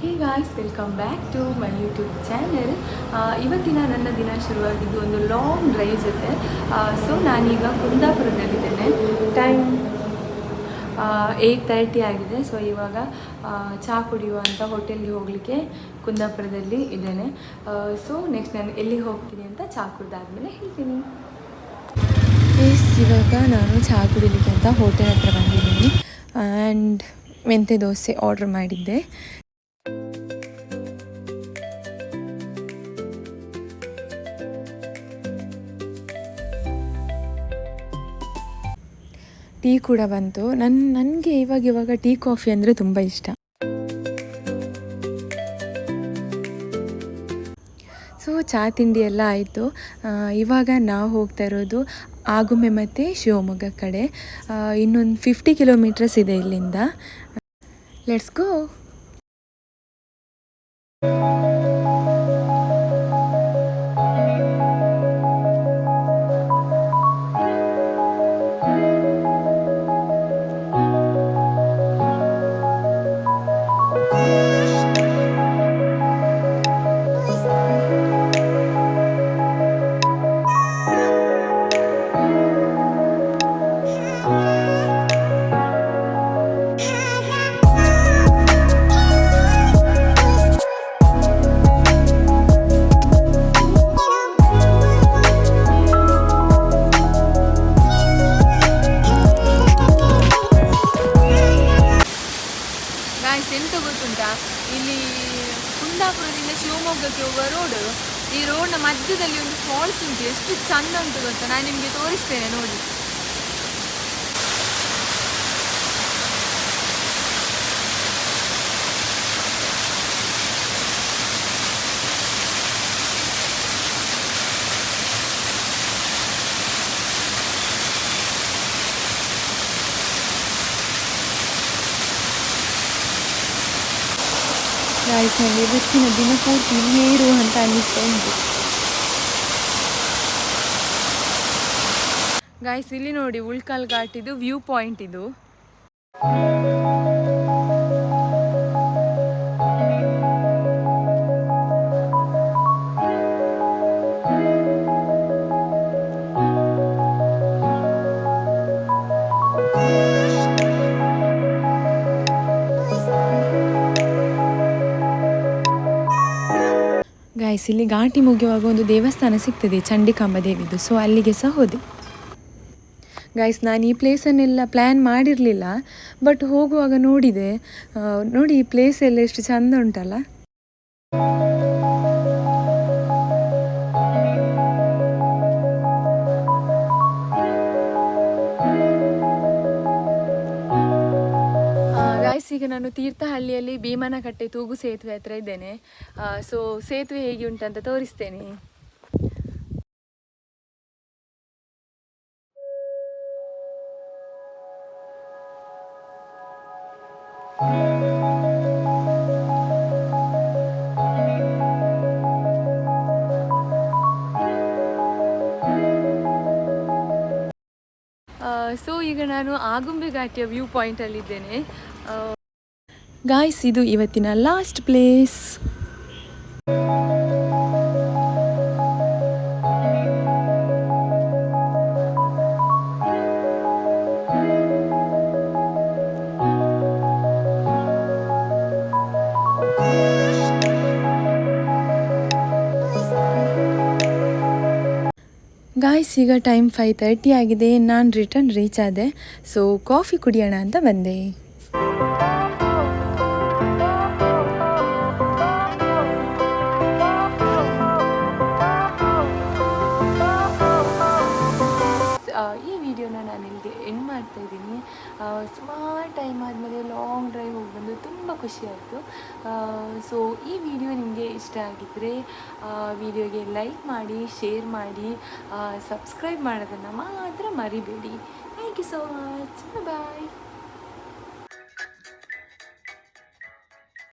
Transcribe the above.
Hey guys, welcome back to my YouTube channel. ಇವತ್ತಿನ ನನ್ನ ದಿನ ಶುರುವಾಗಿದ್ದು ಒಂದು ಲಾಂಗ್ ಡ್ರೈವ್ ಜೊತೆ. ಸೊ ನಾನೀಗ ಕುಂದಾಪುರದಲ್ಲಿದ್ದೇನೆ. ಟೈಮ್ 8:30 ಆಗಿದೆ. ಸೊ ಇವಾಗ ಚಹಾ ಕುಡಿಯುವಂಥ ಹೋಟೆಲ್ಗೆ ಹೋಗಲಿಕ್ಕೆ ಕುಂದಾಪುರದಲ್ಲಿ ಇದ್ದೇನೆ. ಸೊ ನೆಕ್ಸ್ಟ್ ನಾನು ಎಲ್ಲಿಗೆ ಹೋಗ್ತೀನಿ ಅಂತ ಚಹಾ ಕುಡಿದಾದ್ಮೇಲೆ ಹೇಳ್ತೀನಿ. ಇವಾಗ ನಾನು ಚಹಾ ಕುಡಿಲಿಕ್ಕೆ ಅಂತ ಹೋಟೆಲ್ ಹತ್ರ ಬಂದಿದ್ದೀನಿ. ಆ್ಯಂಡ್ ಮೆಂತ್ಯ ದೋಸೆ ಆರ್ಡ್ರ್ ಮಾಡಿದ್ದೆ. ಟೀ ಕೂಡ ಬಂತು. ನನಗೆ ಇವಾಗ ಟೀ ಕಾಫಿ ಅಂದರೆ ತುಂಬ ಇಷ್ಟ. ಸೊ ಚಹಾ ತಿಂಡಿ ಎಲ್ಲ ಆಯಿತು. ಇವಾಗ ನಾವು ಹೋಗ್ತಾ ಇರೋದು ಆಗುಂಬೆ ಮತ್ತು ಶಿವಮೊಗ್ಗ ಕಡೆ. ಇನ್ನೊಂದು 50 ಕಿಲೋಮೀಟರ್ಸ್ ಇದೆ ಇಲ್ಲಿಂದ. Let's go. ಎಂತ ಗೊತ್ತುಂಟಾ, ಇಲ್ಲಿ ಕುಂದಾಪುರದಿಂದ ಶಿವಮೊಗ್ಗಕ್ಕೆ ಹೋಗುವ ರೋಡು, ಈ ರೋಡ್ನ ಮಧ್ಯದಲ್ಲಿ ಒಂದು ಫಾಲ್ಸ್ ಉಂಟು. ಎಷ್ಟು ಚಂದ ಉಂಟು ಗೊತ್ತಾ, ನಾನು ನಿಮಗೆ ತೋರಿಸ್ತೇನೆ ನೋಡಿ. ಗಾಯ್ಸ್, ನನಗೆ ಇವತ್ತಿನ ದಿನ ಪೂರ್ತಿ ಇಲ್ಲೇ ಇರು ಅಂತ ಅನ್ನಿಸ್ತಾ ಉಂಟು. ಗಾಯ್ಸ್, ಇಲ್ಲಿ ನೋಡಿ ಉಳ್ಕಲ್ ಘಾಟಿದು ವ್ಯೂ ಪಾಯಿಂಟ್ ಇದು. ಗಾಯ್ಸ್, ಇಲ್ಲಿ ಘಾಟಿ ಮುಗಿಯುವಾಗ ಒಂದು ದೇವಸ್ಥಾನ ಸಿಗ್ತದೆ, ಚಂಡಿಕಾಂಬ ದೇವಿದು. ಸೊ ಅಲ್ಲಿಗೆ ಸಹ ಹೋದೆ. ಗಾಯ್ಸ್, ನಾನು ಈ ಪ್ಲೇಸನ್ನೆಲ್ಲ ಪ್ಲ್ಯಾನ್ ಮಾಡಿರಲಿಲ್ಲ, ಬಟ್ ಹೋಗುವಾಗ ನೋಡಿದೆ. ನೋಡಿ, ಈ ಪ್ಲೇಸ್ ಎಲ್ಲ ಎಷ್ಟು ಚಂದ ಉಂಟಲ್ಲ. ಗಾಯ್ಸ್, ಈಗ ನಾನು ತೀರ್ಥಹಳ್ಳಿಯಲ್ಲಿ ಭೀಮನಕಟ್ಟೆ ತೂಗು ಸೇತುವೆ ಹತ್ರ ಇದ್ದೇನೆ. ಸೊ ಸೇತುವೆ ಹೇಗೆ ಉಂಟಂತ ತೋರಿಸ್ತೇನೆ. ಸೊ ಈಗ ನಾನು ಆಗುಂಬೆ ಘಾಟಿಯ ವ್ಯೂ ಪಾಯಿಂಟಲ್ಲಿದ್ದೇನೆ. ಗಾಯ್ಸ್, ಇದು ಇವತ್ತಿನ ಲಾಸ್ಟ್ ಪ್ಲೇಸ್. ಗಾಯ್ಸ್, ಈಗ ಟೈಮ್ 5:30 ಆಗಿದೆ. ನಾನು ರಿಟರ್ನ್ ರೀಚ್ ಆದೆ. ಸೊ ಕಾಫಿ ಕುಡಿಯೋಣ ಅಂತ ಬಂದೆ. ಈ ವಿಡಿಯೋನ ನಾನು ಇಲ್ಲಿಗೆ ಎಂಡ್ ಮಾಡ್ತಾ ಇದ್ದೀನಿ. ಸುಮಾರು ಟೈಮ್ ಆದಮೇಲೆ ಲಾಂಗ್ ಡ್ರೈವ್ ಹೋಗಿ ಬಂದು ತುಂಬ ಖುಷಿ ಆಯಿತು. ಸೊ ಈ ವಿಡಿಯೋ ನಿಮಗೆ ಇಷ್ಟ ಆಗಿದ್ದರೆ ವಿಡಿಯೋಗೆ ಲೈಕ್ ಮಾಡಿ, ಶೇರ್ ಮಾಡಿ, ಸಬ್ಸ್ಕ್ರೈಬ್ ಮಾಡೋದನ್ನು ಮಾತ್ರ ಮರಿಬೇಡಿ. Thank you so much. Bye.